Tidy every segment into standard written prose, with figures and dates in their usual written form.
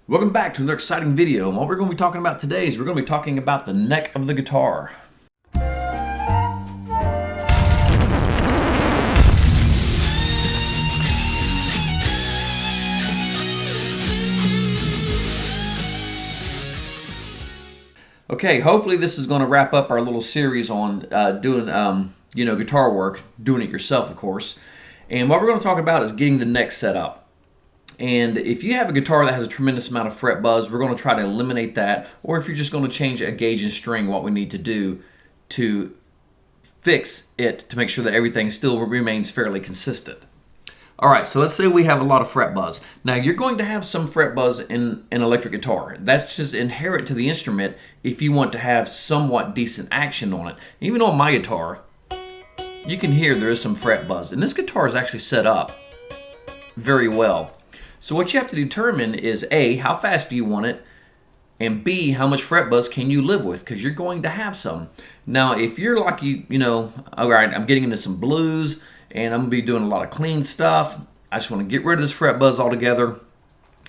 Welcome back to another exciting video, and what we're going to be talking about today is we're going to be talking about the neck of the guitar. Okay, hopefully this is going to wrap up our little series on doing guitar work, doing it yourself, of course. And what we're going to talk about is getting the neck set up. And if you have a guitar that has a tremendous amount of fret buzz, we're going to try to eliminate that. Or if you're just going to change a gauge and string, what we need to do to fix it to make sure that everything still remains fairly consistent. All right, so let's say we have a lot of fret buzz. Now, you're going to have some fret buzz in an electric guitar. That's just inherent to the instrument if you want to have somewhat decent action on it. Even on my guitar, you can hear there is some fret buzz. And this guitar is actually set up very well. So what you have to determine is A, how fast do you want it? And B, how much fret buzz can you live with? Because you're going to have some. Now, if you're like, all right, I'm getting into some blues and I'm going to be doing a lot of clean stuff. I just want to get rid of this fret buzz altogether.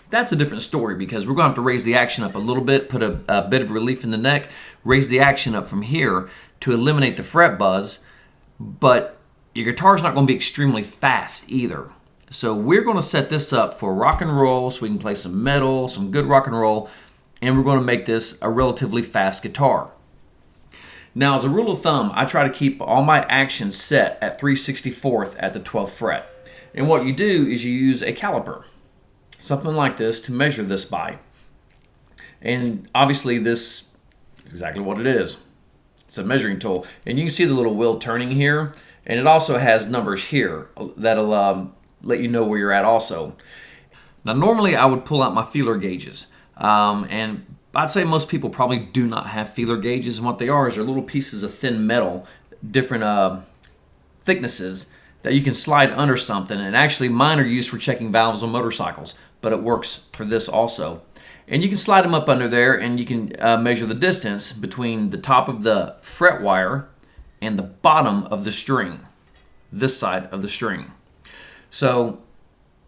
That's a different story because we're going to have to raise the action up a little bit, put a bit of relief in the neck, raise the action up from here to eliminate the fret buzz. But your guitar's not going to be extremely fast either. So we're going to set this up for rock and roll so we can play some metal, some good rock and roll, and we're going to make this a relatively fast guitar. Now, as a rule of thumb, I try to keep all my actions set at 3/64th at the 12th fret. And what you do is you use a caliper, something like this, to measure this by. And obviously this is exactly what it is. It's a measuring tool. And you can see the little wheel turning here, and it also has numbers here that'll let you know where you're at also. Now, normally I would pull out my feeler gauges, and I'd say most people probably do not have feeler gauges, and what they are is they're little pieces of thin metal, different thicknesses that you can slide under something, and actually mine are used for checking valves on motorcycles, but it works for this also. And you can slide them up under there, and you can measure the distance between the top of the fret wire and the bottom of the string, this side of the string. So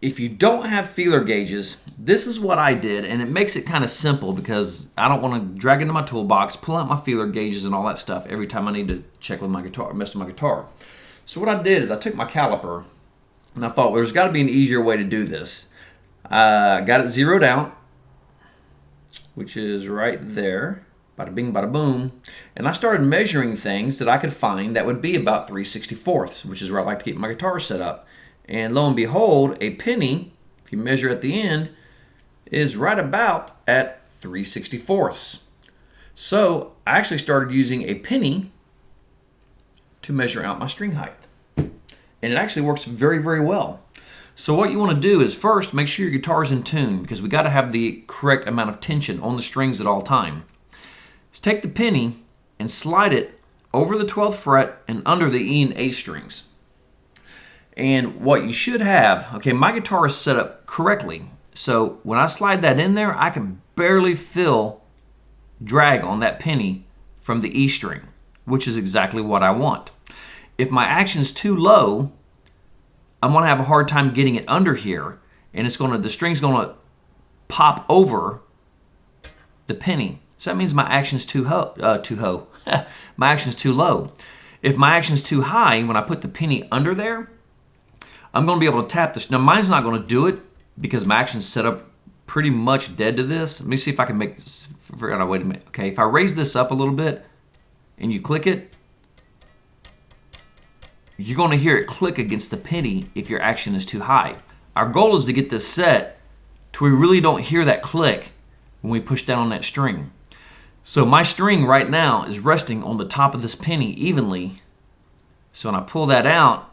if you don't have feeler gauges, this is what I did, and it makes it kind of simple because I don't want to drag into my toolbox, pull out my feeler gauges and all that stuff every time I need to check with my guitar, mess with my guitar. So what I did is I took my caliper, and I thought, well, there's got to be an easier way to do this. Got it zeroed out, which is right there, bada bing, bada boom, and I started measuring things that I could find that would be about 3/64ths, which is where I like to keep my guitar set up. And lo and behold, a penny, if you measure at the end, is right about at 3/64ths. So I actually started using a penny to measure out my string height. And it actually works very, very well. So what you want to do is first make sure your guitar's in tune because we got to have the correct amount of tension on the strings at all time. Just take the penny and slide it over the 12th fret and under the E and A strings. And what you should have, okay, my guitar is set up correctly. So when I slide that in there, I can barely feel drag on that penny from the E string, which is exactly what I want. If my action's too low, I'm going to have a hard time getting it under here, and the string's going to pop over the penny. So that means my action's my action's too low. If my action's too high, when I put the penny under there, I'm going to be able to tap this. Now, mine's not going to do it because my action's set up pretty much dead to this. Let me see if I can make this. Wait a minute. Okay, if I raise this up a little bit and you click it, you're going to hear it click against the penny if your action is too high. Our goal is to get this set to where we really don't hear that click when we push down on that string. So my string right now is resting on the top of this penny evenly. So when I pull that out,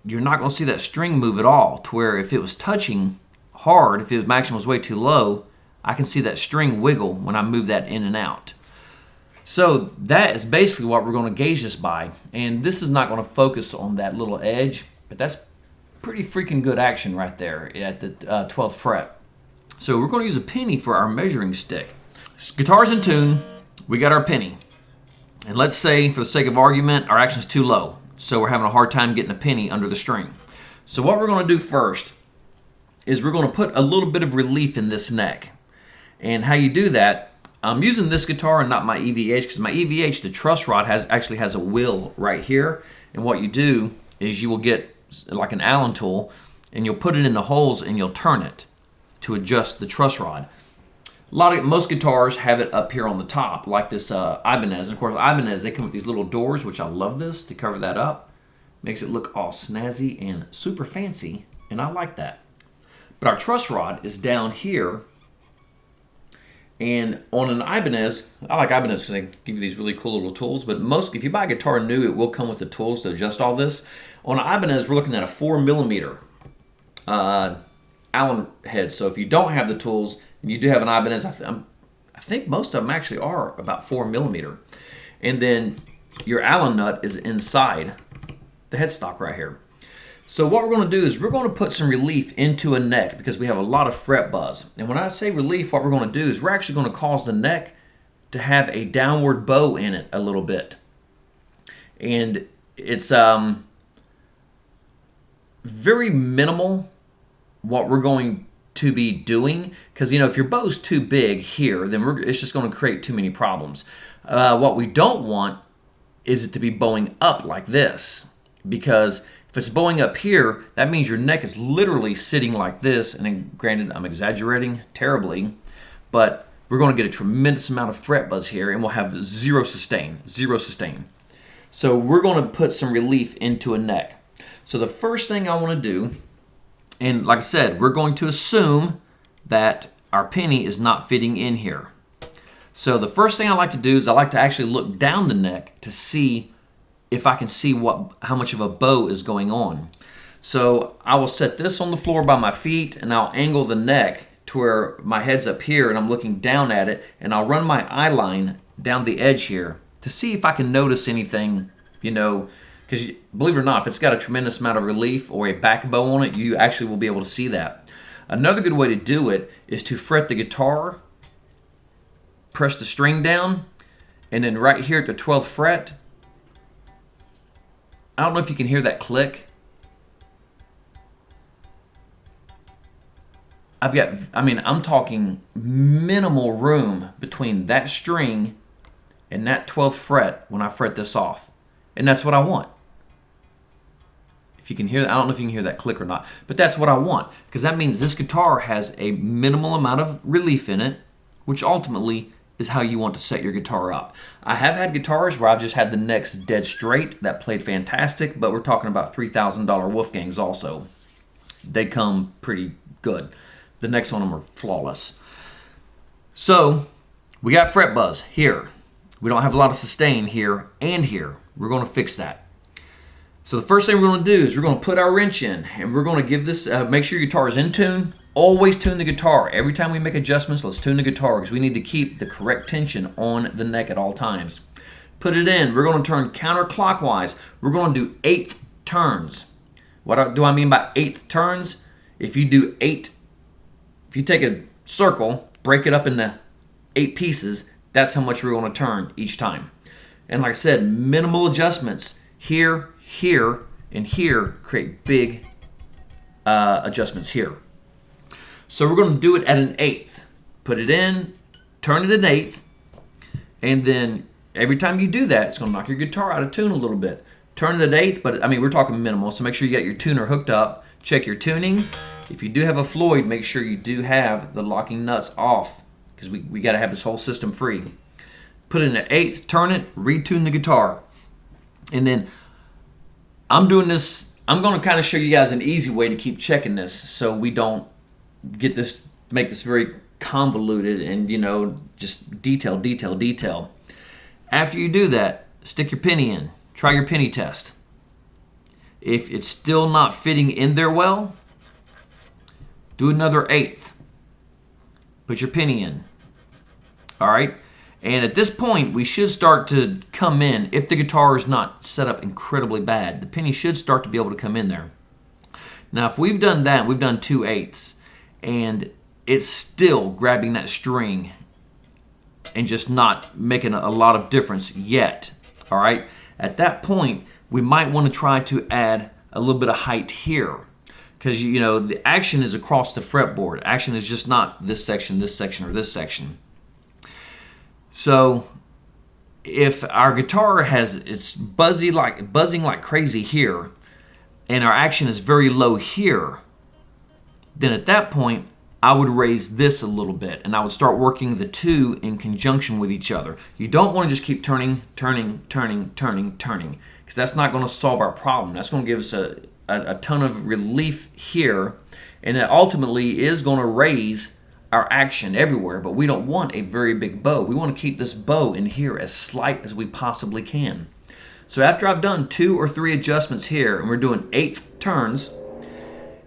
you're not going to see that string move at all, to where if it was touching hard, if my action was way too low, I can see that string wiggle when I move that in and out. So that is basically what we're going to gauge this by. And this is not going to focus on that little edge, but that's pretty freaking good action right there at the 12th fret. So we're going to use a penny for our measuring stick. Guitar's in tune, we got our penny. And let's say, for the sake of argument, our action's too low. So we're having a hard time getting a penny under the string. So what we're going to do first is we're going to put a little bit of relief in this neck. And how you do that, I'm using this guitar and not my EVH, because my EVH, the truss rod actually has a wheel right here. And what you do is you will get like an Allen tool and you'll put it in the holes and you'll turn it to adjust the truss rod. Most guitars have it up here on the top, like this Ibanez. And of course, Ibanez, they come with these little doors, which I love this to cover that up. Makes it look all snazzy and super fancy, and I like that. But our truss rod is down here, and on an Ibanez, I like Ibanez because they give you these really cool little tools, but if you buy a guitar new, it will come with the tools to adjust all this. On an Ibanez, we're looking at a 4mm Allen head, so if you don't have the tools, and you do have an Ibanez, I think most of them actually are about 4mm. And then your Allen nut is inside the headstock right here. So what we're going to do is we're going to put some relief into a neck because we have a lot of fret buzz. And when I say relief, what we're going to do is we're actually going to cause the neck to have a downward bow in it a little bit. And it's very minimal what we're going to be doing, because if your bow's too big here, then it's just going to create too many problems. What we don't want is it to be bowing up like this, because if it's bowing up here, that means your neck is literally sitting like this. And then, granted, I'm exaggerating terribly, but we're going to get a tremendous amount of fret buzz here, and we'll have zero sustain. So we're going to put some relief into a neck. So the first thing I want to do, and like I said, we're going to assume that our penny is not fitting in here. So the first thing I like to do is I like to actually look down the neck to see if I can see how much of a bow is going on. So I will set this on the floor by my feet, and I'll angle the neck to where my head's up here and I'm looking down at it, and I'll run my eye line down the edge here to see if I can notice anything, because believe it or not, if it's got a tremendous amount of relief or a back bow on it, you actually will be able to see that. Another good way to do it is to fret the guitar, press the string down, and then right here at the 12th fret, I don't know if you can hear that click. I'm talking minimal room between that string and that 12th fret when I fret this off. And that's what I want. If you can hear that, I don't know if you can hear that click or not, but that's what I want, because that means this guitar has a minimal amount of relief in it, which ultimately is how you want to set your guitar up. I have had guitars where I've just had the necks dead straight. That played fantastic, but we're talking about $3,000 Wolfgangs also. They come pretty good. The necks on them are flawless. So we got fret buzz here. We don't have a lot of sustain here and here. We're going to fix that. So the first thing we're going to do is we're going to put our wrench in, and we're going to give this, make sure your guitar is in tune. Always tune the guitar. Every time we make adjustments, let's tune the guitar, because we need to keep the correct tension on the neck at all times. Put it in. We're going to turn counterclockwise. We're going to do 8 turns. What do I mean by 8 turns? If you take a circle, break it up into 8 pieces, that's how much we're going to turn each time. And like I said, minimal adjustments here, here, and here create big adjustments here. So we're going to do it at an 1/8. Put it in, turn it an 1/8, and then every time you do that, it's going to knock your guitar out of tune a little bit. Turn it at 1/8, but we're talking minimal, so make sure you got your tuner hooked up. Check your tuning. If you do have a Floyd, make sure you do have the locking nuts off, because we got to have this whole system free. Put it in an 1/8, turn it, retune the guitar. And then I'm doing this, I'm going to kind of show you guys an easy way to keep checking this so we don't make this very convoluted and, just detail. After you do that, stick your penny in. Try your penny test. If it's still not fitting in there well, do another 1/8. Put your penny in. All right? And at this point, we should start to come in. If the guitar is not set up incredibly bad, the penny should start to be able to come in there. Now, if we've done that, we've done 2/8, and it's still grabbing that string and just not making a lot of difference yet, all right? At that point, we might want to try to add a little bit of height here, because you know the action is across the fretboard. Action is just not this section, or this section. So if our guitar it's buzzing like crazy here, and our action is very low here, then at that point I would raise this a little bit, and I would start working the two in conjunction with each other. You don't want to just keep turning, because that's not going to solve our problem. That's going to give us a ton of relief here, and it ultimately is going to raise our action everywhere, but we don't want a very big bow. We want to keep this bow in here as slight as we possibly can. So after I've done 2 or 3 adjustments here, and we're doing 8th turns,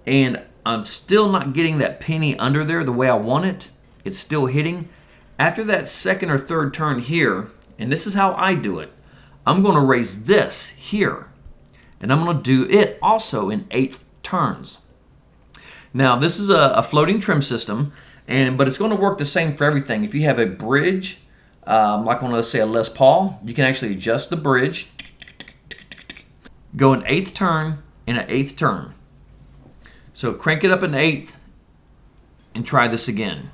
and I'm still not getting that penny under there the way I want it, it's still hitting. After that 2nd or 3rd turn here, and this is how I do it, I'm going to raise this here, and I'm going to do it also in 8th turns. Now this is a floating trim system, but it's going to work the same for everything. If you have a bridge, like on, let's say, a Les Paul, you can actually adjust the bridge, go an 8th turn and an 8th turn. So crank it up an 8th and try this again.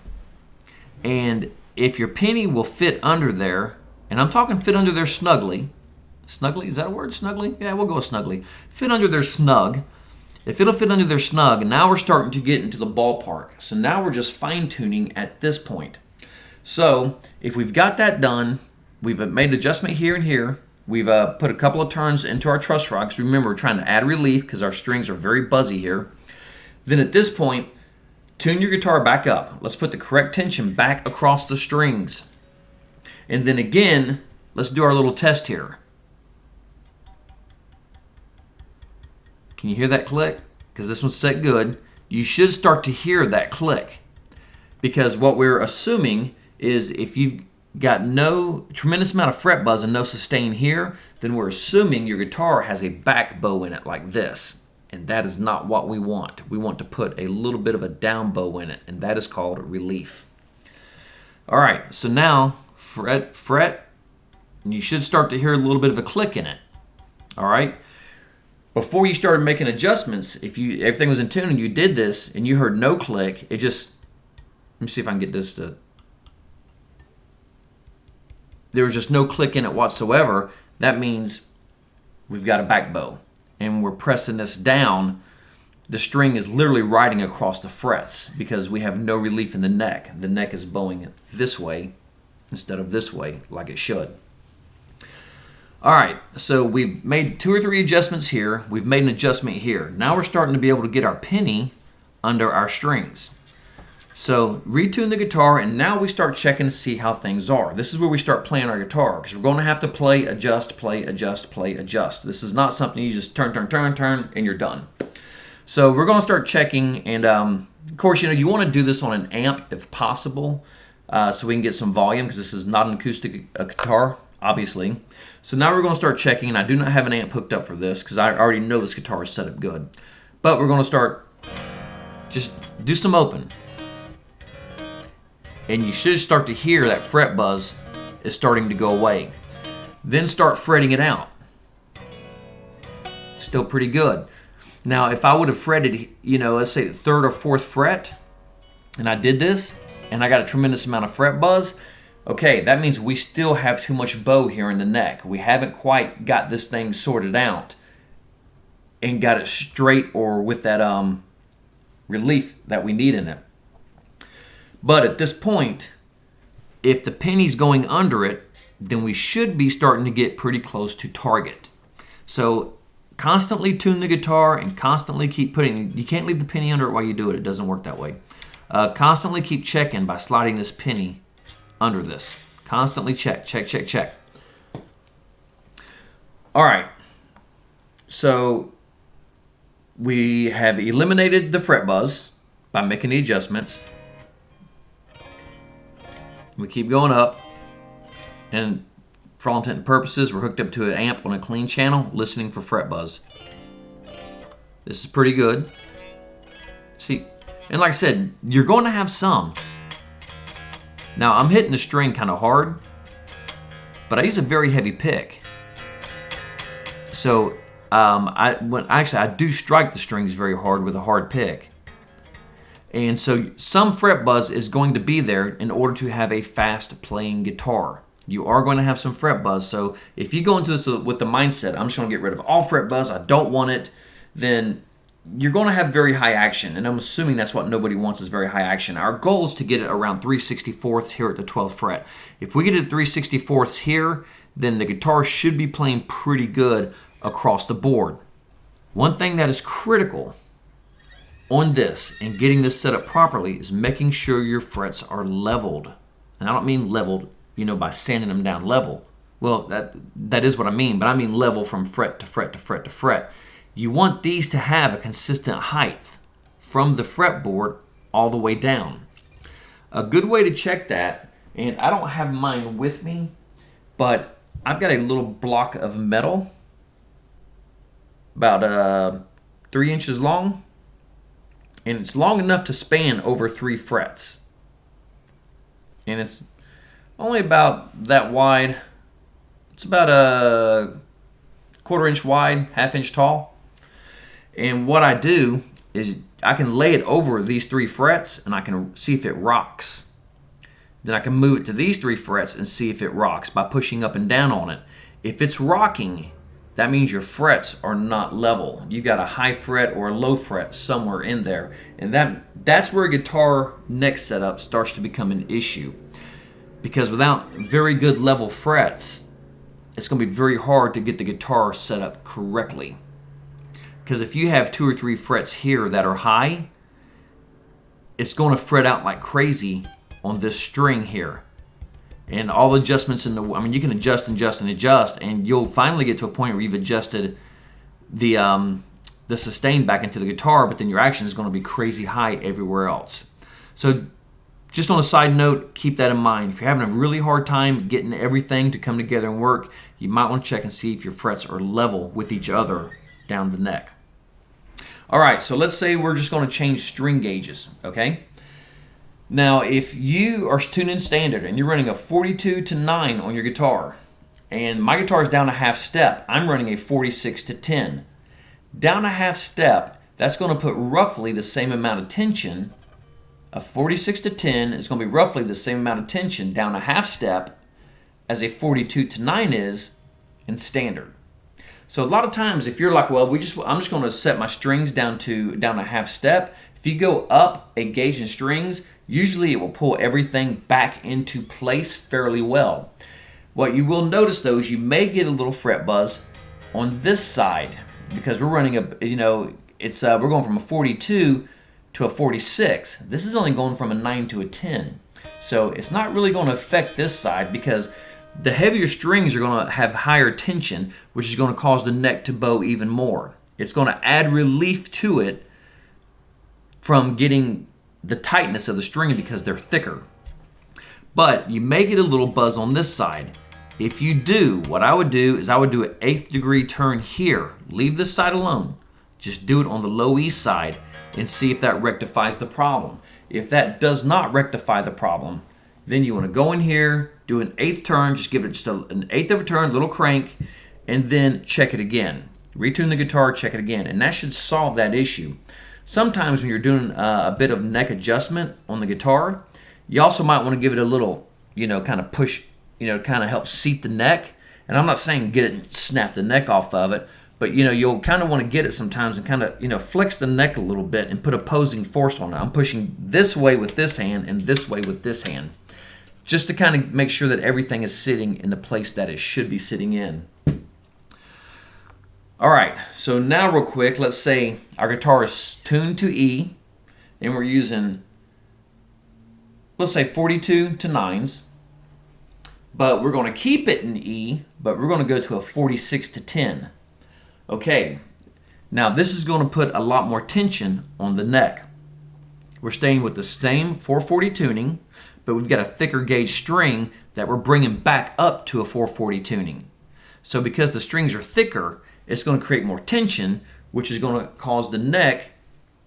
And if your penny will fit under there, and I'm talking fit under there snugly. Snugly, is that a word, snugly? Yeah, we'll go with snugly. Fit under there snug. If it'll fit under there snug, and now we're starting to get into the ballpark. So now we're just fine tuning at this point. So if we've got that done, we've made adjustment here and here. We've put a couple of turns into our truss rod, because remember, we're trying to add relief because our strings are very buzzy here. Then at this point, tune your guitar back up. Let's put the correct tension back across the strings. And then again, let's do our little test here. Can you hear that click? Because this one's set good. You should start to hear that click. Because what we're assuming is if you've got no tremendous amount of fret buzz and no sustain here, then we're assuming your guitar has a back bow in it like this. And that is not what we want. We want to put a little bit of a down bow in it, and that is called relief. All right, so now fret, and you should start to hear a little bit of a click in it. All right. Before you started making adjustments, if everything was in tune and you did this and you heard no click, let me see if I can get this to. There was just no click in it whatsoever. That means we've got a back bow. And we're pressing this down, the string is literally riding across the frets because we have no relief in the neck. The neck is bowing this way instead of this way like it should. All right, so we've made 2 or 3 adjustments here. We've made an adjustment here. Now we're starting to be able to get our penny under our strings. So retune the guitar, and now we start checking to see how things are. This is where we start playing our guitar, because we're going to have to play, adjust, play, adjust, play, adjust. This is not something you just turn, and you're done. So we're going to start checking, and of course, you want to do this on an amp if possible, so we can get some volume, because this is not an acoustic guitar, obviously. So now we're going to start checking, and I do not have an amp hooked up for this, because I already know this guitar is set up good. But we're going to start, just do some open. And you should start to hear that fret buzz is starting to go away. Then start fretting it out. Still pretty good. Now, if I would have fretted, let's say the 3rd or 4th fret, and I did this, and I got a tremendous amount of fret buzz, okay, that means we still have too much bow here in the neck. We haven't quite got this thing sorted out and got it straight or with that relief that we need in it. But at this point, if the penny's going under it, then we should be starting to get pretty close to target. So constantly tune the guitar and constantly keep putting, you can't leave the penny under it while you do it. It doesn't work that way. Constantly keep checking by sliding this penny under this. Constantly check. All right. So we have eliminated the fret buzz by making the adjustments. We keep going up, and for all intent and purposes, we're hooked up to an amp on a clean channel, listening for fret buzz. This is pretty good. See, and like I said, you're going to have some. Now, I'm hitting the string kind of hard, but I use a very heavy pick. So I do strike the strings very hard with a hard pick. And so some fret buzz is going to be there in order to have a fast playing guitar. You are going to have some fret buzz. So if you go into this with the mindset, I'm just going to get rid of all fret buzz, I don't want it, then you're going to have very high action. And I'm assuming that's what nobody wants, is very high action. Our goal is to get it around 3/64 here at the 12th fret. If we get it at 3/64 here, then the guitar should be playing pretty good across the board. One thing that is critical on this and getting this set up properly is making sure your frets are leveled. And I don't mean leveled, by sanding them down level. Well, that is what I mean, but I mean level from fret to fret to fret to fret. You want these to have a consistent height from the fretboard all the way down. A good way to check that, and I don't have mine with me, but I've got a little block of metal about 3 inches long, and it's long enough to span over 3 frets. And it's only about that wide. It's about a 1/4 inch wide, 1/2 inch tall. And what I do is I can lay it over these 3 frets and I can see if it rocks. Then I can move it to these 3 frets and see if it rocks by pushing up and down on it. If it's rocking, that means your frets are not level. You got a high fret or a low fret somewhere in there. And that's where a guitar neck setup starts to become an issue. Because without very good level frets, it's going to be very hard to get the guitar set up correctly. Because if you have 2 or 3 frets here that are high, it's going to fret out like crazy on this string here. And all adjustments you can adjust and adjust and adjust, and you'll finally get to a point where you've adjusted the sustain back into the guitar, but then your action is going to be crazy high everywhere else. So just on a side note, keep that in mind. If you're having a really hard time getting everything to come together and work, you might want to check and see if your frets are level with each other down the neck. All right, so let's say we're just going to change string gauges, okay? Now, if you are tuning standard and you're running a 42 to 9 on your guitar, and my guitar is down a 1/2 step, I'm running a 46 to 10. Down a 1/2 step, that's going to put roughly the same amount of tension. A 46 to 10 is going to be roughly the same amount of tension down a 1/2 step as a 42 to 9 is in standard. So a lot of times if you're like, well, I'm just going to set my strings down a 1/2 step. If you go up a gauge in strings, usually it will pull everything back into place fairly well. What you will notice though is you may get a little fret buzz on this side because we're running we're going from a 42 to a 46. This is only going from a 9 to a 10. So it's not really going to affect this side because the heavier strings are going to have higher tension, which is going to cause the neck to bow even more. It's going to add relief to it from getting the tightness of the string because they're thicker. But you may get a little buzz on this side. If you do, what I would do is I would do an 1/8 degree turn here. Leave this side alone. Just do it on the low E side and see if that rectifies the problem. If that does not rectify the problem, then you want to go in here, do an 1/8 turn, just give it just an 1/8 of a turn, little crank, and then check it again. Retune the guitar, check it again, and that should solve that issue. Sometimes when you're doing a bit of neck adjustment on the guitar, you also might want to give it a little, kind of push, kind of help seat the neck. And I'm not saying get it and snap the neck off of it, but you'll kind of want to get it sometimes and kind of flex the neck a little bit and put opposing force on it. I'm pushing this way with this hand and this way with this hand, just to kind of make sure that everything is sitting in the place that it should be sitting in. All right, so now real quick, let's say our guitar is tuned to E and we're using, let's say 42 to 9s, but we're going to keep it in E, but we're going to go to a 46 to 10. Okay, now this is going to put a lot more tension on the neck. We're staying with the same 440 tuning, but we've got a thicker gauge string that we're bringing back up to a 440 tuning. So because the strings are thicker, it's going to create more tension, which is going to cause the neck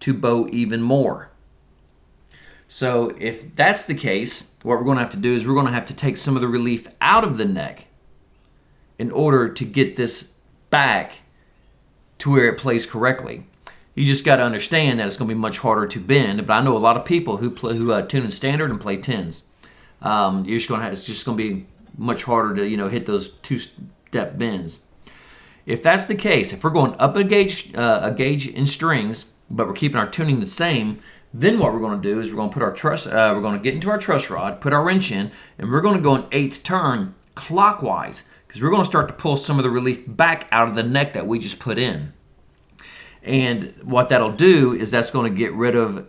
to bow even more. So if that's the case, what we're going to have to do is we're going to have to take some of the relief out of the neck in order to get this back to where it plays correctly. You just got to understand that it's going to be much harder to bend. But I know a lot of people who tune in standard and play tens. It's just going to be much harder to hit those two-step bends. If that's the case, if we're going up a gauge in strings, but we're keeping our tuning the same, then what we're going to do is we're going to put our truss. We're going to get into our truss rod, put our wrench in, and we're going to go an eighth turn clockwise because we're going to start to pull some of the relief back out of the neck that we just put in. And what that'll do is that's going to get rid of,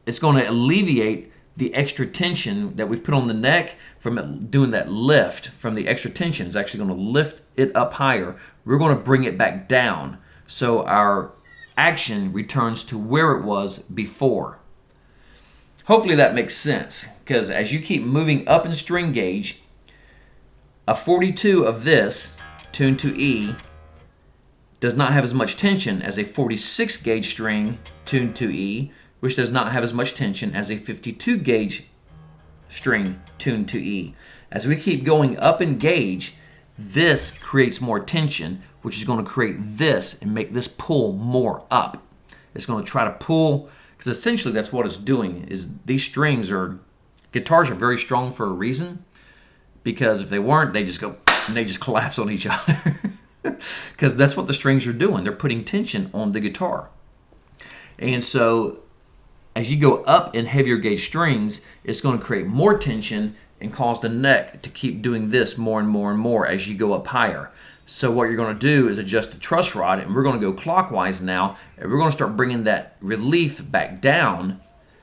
it's going to alleviate the extra tension that we've put on the neck from doing that lift from the extra tension. It's actually going to lift it up higher. We're going to bring it back down so our action returns to where it was before. Hopefully that makes sense, because as you keep moving up in string gauge, a 42 of this tuned to E does not have as much tension as a 46 gauge string tuned to E, which does not have as much tension as a 52 gauge string tuned to E. As we keep going up in gauge, this creates more tension, which is going to create this and make this pull more up. It's going to try to pull, because essentially that's what it's doing, is these guitars are very strong for a reason, because if they weren't, they just go and they just collapse on each other. Because that's what the strings are doing. They're putting tension on the guitar. And so as you go up in heavier gauge strings, it's going to create more tension and cause the neck to keep doing this more and more and more as you go up higher. So what you're going to do is adjust the truss rod, and we're going to go clockwise now, and we're going to start bringing that relief back down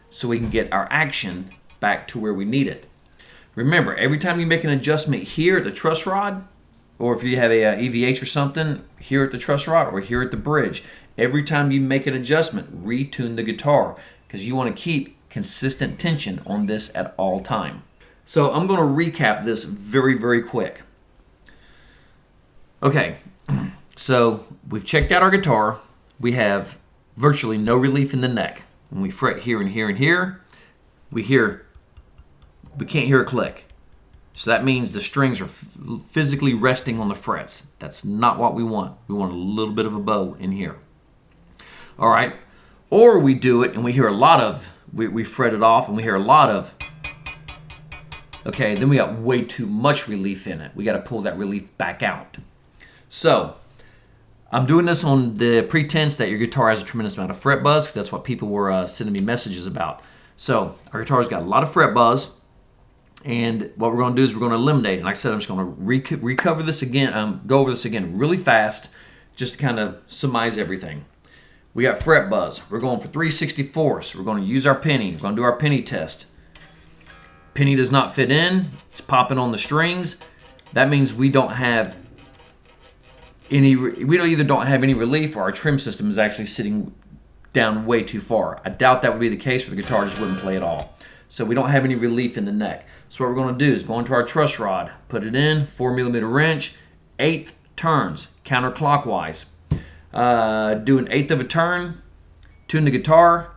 so we can get our action back to where we need it. Remember, every time you make an adjustment here at the truss rod, or if you have a EVH or something here at the truss rod or here at the bridge, every time you make an adjustment, retune the guitar, because you want to keep consistent tension on this at all time. So I'm going to recap this very, very quick. Okay, so we've checked out our guitar. We have virtually no relief in the neck. When we fret here and here and here, we can't hear a click. So that means the strings are physically resting on the frets. That's not what we want. We want a little bit of a bow in here. All right. Or we do it and we hear a lot of, we fret it off and we hear a lot of, okay, then we got way too much relief in it. We got to pull that relief back out. So I'm doing this on the pretense that your guitar has a tremendous amount of fret buzz, because that's what people were sending me messages about. So our guitar's got a lot of fret buzz. And what we're going to do is we're going to eliminate it. Like I said, I'm just going to recover this again, go over this again really fast, just to kind of surmise everything. We got fret buzz. We're going for 3/64. We're going to use our penny. We're going to do our penny test. Penny does not fit in. It's popping on the strings. That means we don't have any. We either don't have any relief, or our trim system is actually sitting down way too far. I doubt that would be the case, or the guitar just wouldn't play at all. So we don't have any relief in the neck. So what we're going to do is go into our truss rod, put it in, 4mm wrench, 8 turns, counterclockwise. Do an 1/8 of a turn, tune the guitar,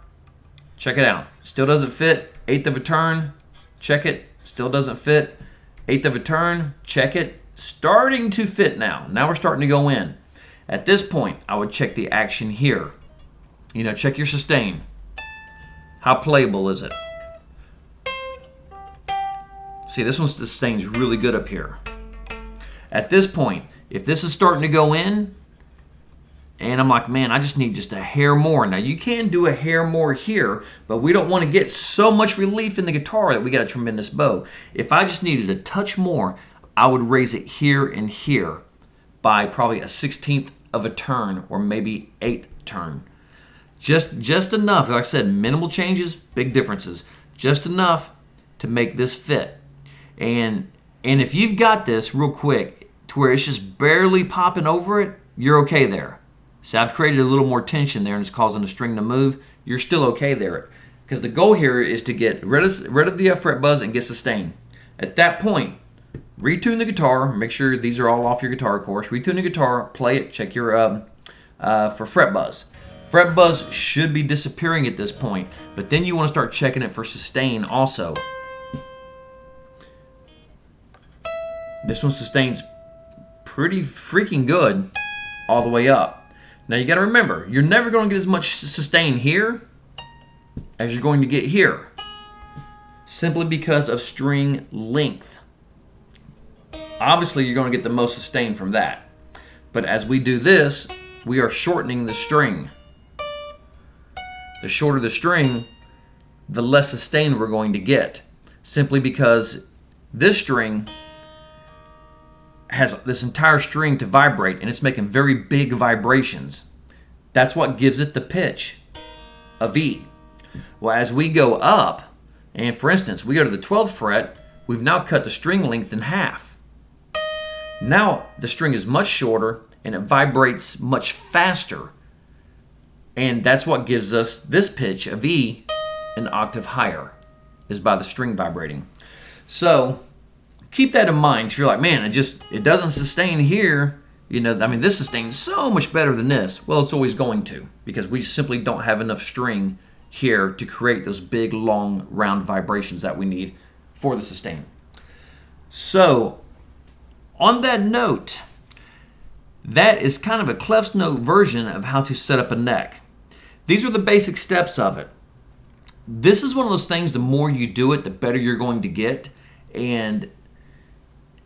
check it out. Still doesn't fit, 1/8 of a turn, check it, still doesn't fit, 1/8 of a turn, check it, starting to fit now. Now we're starting to go in. At this point, I would check the action here. Check your sustain. How playable is it? See, this one sustains really good up here. At this point, if this is starting to go in, and I'm like, man, I just need just a hair more. Now, you can do a hair more here, but we don't want to get so much relief in the guitar that we got a tremendous bow. If I just needed a touch more, I would raise it here and here by probably a 1/16 of a turn, or maybe 1/8 turn. Just enough. Like I said, minimal changes, big differences. Just enough to make this fit. And if you've got this real quick to where it's just barely popping over it, you're okay there. So I've created a little more tension there and it's causing the string to move. You're still okay there. Because the goal here is to get rid of the fret buzz and get sustain. At that point, retune the guitar. Make sure these are all off your guitar, of course. Retune the guitar, play it, check your for fret buzz. Fret buzz should be disappearing at this point, but then you want to start checking it for sustain also. This one sustains pretty freaking good all the way up. Now you got to remember, you're never going to get as much sustain here as you're going to get here, simply because of string length. Obviously, you're going to get the most sustain from that. But as we do this, we are shortening the string. The shorter the string, the less sustain we're going to get, simply because this string has this entire string to vibrate, and it's making very big vibrations. That's what gives it the pitch of E. Well, as we go up, and for instance, we go to the 12th fret, we've now cut the string length in half. Now the string is much shorter and it vibrates much faster. And that's what gives us this pitch of E an octave higher, is by the string vibrating. So keep that in mind. If you're like, man, it doesn't sustain here, this sustains so much better than this. Well, it's always going to, because we simply don't have enough string here to create those big, long, round vibrations that we need for the sustain. So on that note, that is kind of a clef note version of how to set up a neck. These are the basic steps of it. This is one of those things, the more you do it, the better you're going to get. And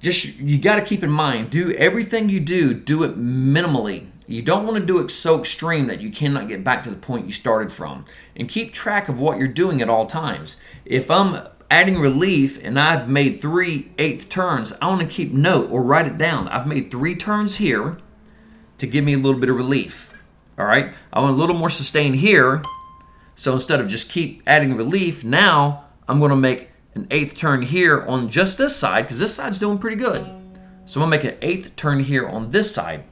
you got to keep in mind, do everything you do it minimally. You don't want to do it so extreme that you cannot get back to the point you started from. And keep track of what you're doing at all times. If I'm adding relief and I've made 3/8 turns, I want to keep note or write it down. I've made 3 turns here to give me a little bit of relief. All right, I want a little more sustain here. So instead of just keep adding relief, now I'm going to make an 8th turn here on just this side, because this side's doing pretty good. So I'm going to make an 8th turn here on this side.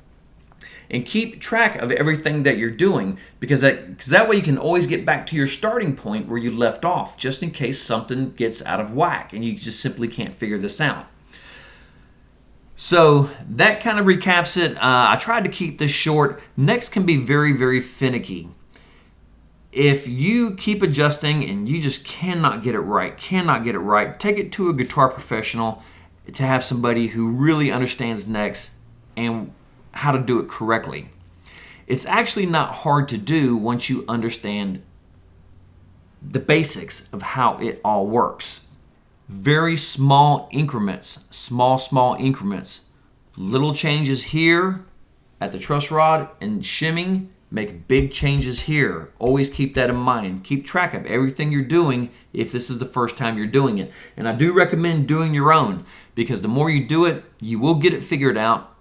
And keep track of everything that you're doing, because that way you can always get back to your starting point where you left off, just in case something gets out of whack and you just simply can't figure this out. So that kind of recaps it. I tried to keep this short. Necks can be very, very finicky. If you keep adjusting and you just cannot get it right, take it to a guitar professional to have somebody who really understands necks and how to do it correctly. It's actually not hard to do once you understand the basics of how it all works. Very small increments, small increments. Little changes here at the truss rod and shimming make big changes here. Always keep that in mind. Keep track of everything you're doing if this is the first time you're doing it. And I do recommend doing your own, because the more you do it, you will get it figured out.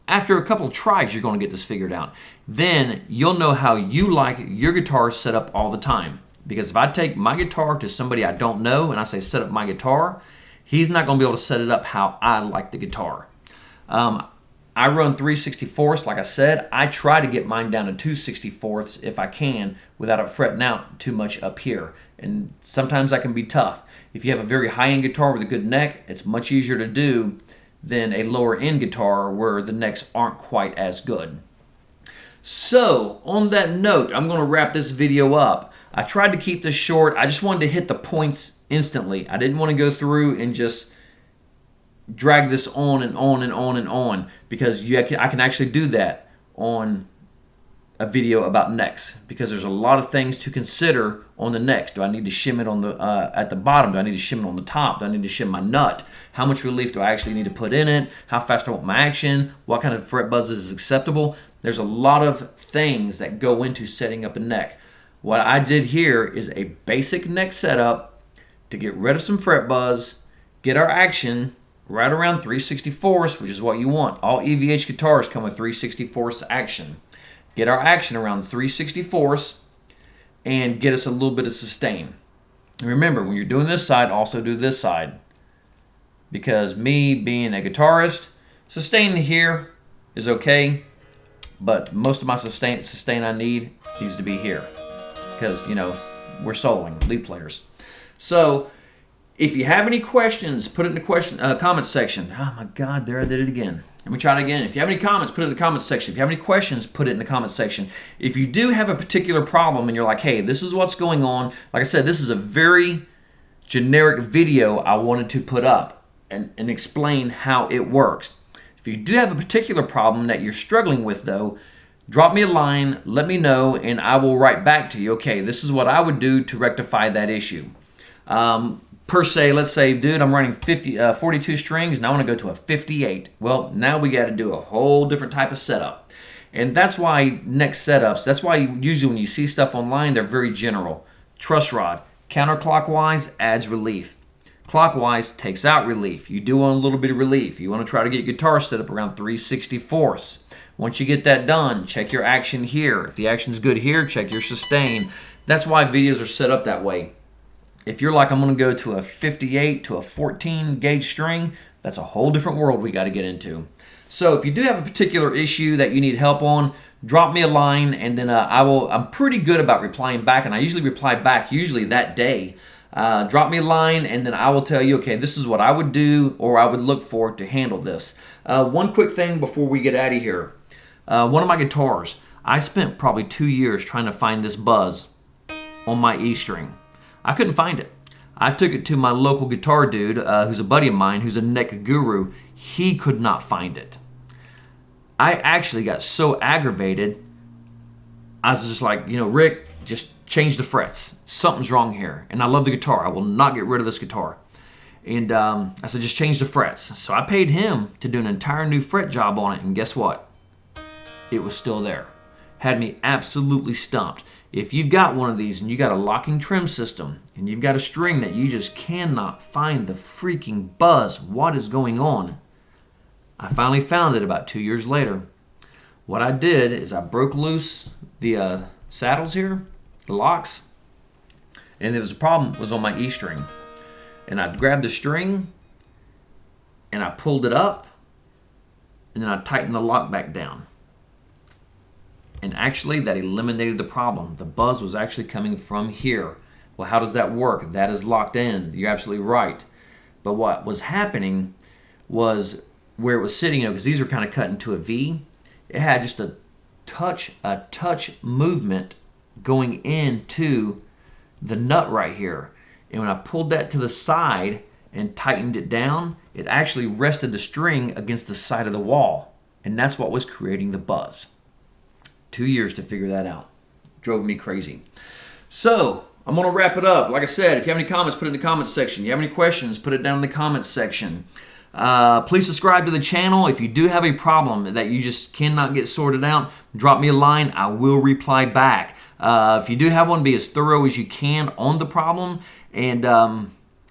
After a couple of tries, you're going to get this figured out. Then you'll know how you like your guitar set up all the time. Because if I take my guitar to somebody I don't know and I say set up my guitar, he's not going to be able to set it up how I like the guitar. I run 3/64, like I said. I try to get mine down to 2/64 if I can without it fretting out too much up here. And sometimes that can be tough. If you have a very high-end guitar with a good neck, it's much easier to do than a lower-end guitar where the necks aren't quite as good. So, on that note, I'm going to wrap this video up. I tried to keep this short. I just wanted to hit the points instantly. I didn't want to go through and just drag this on and on and on and on, because I can actually do that on a video about necks, because there's a lot of things to consider on the necks. Do I need to shim it on the at the bottom? Do I need to shim it on the top? Do I need to shim my nut? How much relief do I actually need to put in it? How fast I want my action? What kind of fret buzz is acceptable? There's a lot of things that go into setting up a neck. What I did here is a basic neck setup to get rid of some fret buzz, get our action right around 3/64, which is what you want. All EVH guitars come with 3/64 action. Get our action around 3/64 and get us a little bit of sustain. And remember, when you're doing this side, also do this side. Because me being a guitarist, sustain here is okay, but most of my sustain I need needs to be here. Because, we're soloing, lead players. So, if you have any questions, put it in the comments section. Oh my God, there I did it again. Let me try it again. If you have any comments, put it in the comments section. If you have any questions, put it in the comments section. If you do have a particular problem and you're like, hey, this is what's going on. Like I said, this is a very generic video I wanted to put up and explain how it works. If you do have a particular problem that you're struggling with, though, drop me a line, let me know, and I will write back to you, okay, this is what I would do to rectify that issue. Per se, let's say, dude, I'm running 42 strings and I want to go to a 58. Well, now we got to do a whole different type of setup. And that's why next setups, that's why usually when you see stuff online, they're very general. Truss rod, counterclockwise adds relief. Clockwise takes out relief. You do want a little bit of relief. You want to try to get your guitar set up around 3/64. Once you get that done, check your action here. If the action's good here, check your sustain. That's why videos are set up that way. If you're like, I'm going to go to a 58 to a 14 gauge string, that's a whole different world we got to get into. So if you do have a particular issue that you need help on, drop me a line, and then I'm pretty good about replying back, and I usually reply back usually that day. Drop me a line, and then I will tell you, okay, this is what I would do or I would look for to handle this. One quick thing before we get out of here. One of my guitars, I spent probably 2 years trying to find this buzz on my E string. I couldn't find it. I took it to my local guitar dude, who's a buddy of mine, who's a neck guru. He could not find it. I actually got so aggravated, I was just like, Rick, just change the frets. Something's wrong here. And I love the guitar. I will not get rid of this guitar. And I said, just change the frets. So I paid him to do an entire new fret job on it. And guess what? It was still there. Had me absolutely stumped. If you've got one of these and you got a locking trim system and you've got a string that you just cannot find the freaking buzz, what is going on? I finally found it about 2 years later. What I did is I broke loose the saddles here, the locks, and there was a problem was on my E string. And I grabbed the string and I pulled it up and then I tightened the lock back down. And actually that eliminated the problem. The buzz was actually coming from here. Well, how does that work? That is locked in. You're absolutely right. But what was happening was where it was sitting, because these are kind of cut into a V, it had just a touch movement going into the nut right here. And when I pulled that to the side and tightened it down, it actually rested the string against the side of the wall. And that's what was creating the buzz. 2 years to figure that out. Drove me crazy. So, I'm going to wrap it up. Like I said, if you have any comments, put it in the comments section. If you have any questions, put it down in the comments section. Please subscribe to the channel. If you do have a problem that you just cannot get sorted out, drop me a line. I will reply back. If you do have one, be as thorough as you can on the problem, and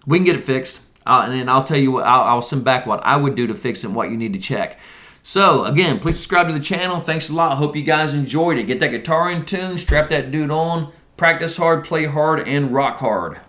we can get it fixed. And then I'll tell you what, I'll send back what I would do to fix it and what you need to check. So, again, please subscribe to the channel. Thanks a lot. I hope you guys enjoyed it. Get that guitar in tune, strap that dude on, practice hard, play hard, and rock hard.